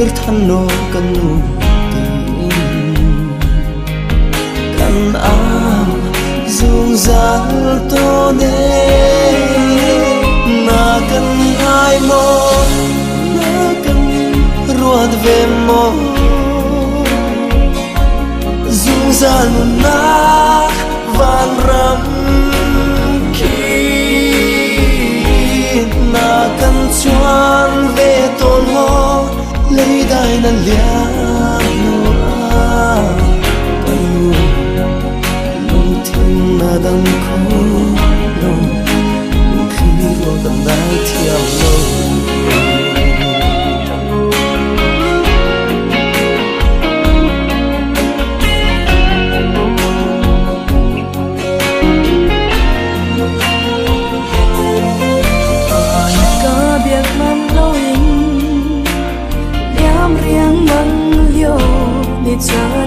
thân nô cần nụ tình cần áo dù dáng tô nê na cần hai mô na cần ruột về mô dù dáng na van ram na cần choan về tôn ngô lấy đai na liang no a cần nung thiên na đâm khô nung khi lo đâm đai theo lâu cho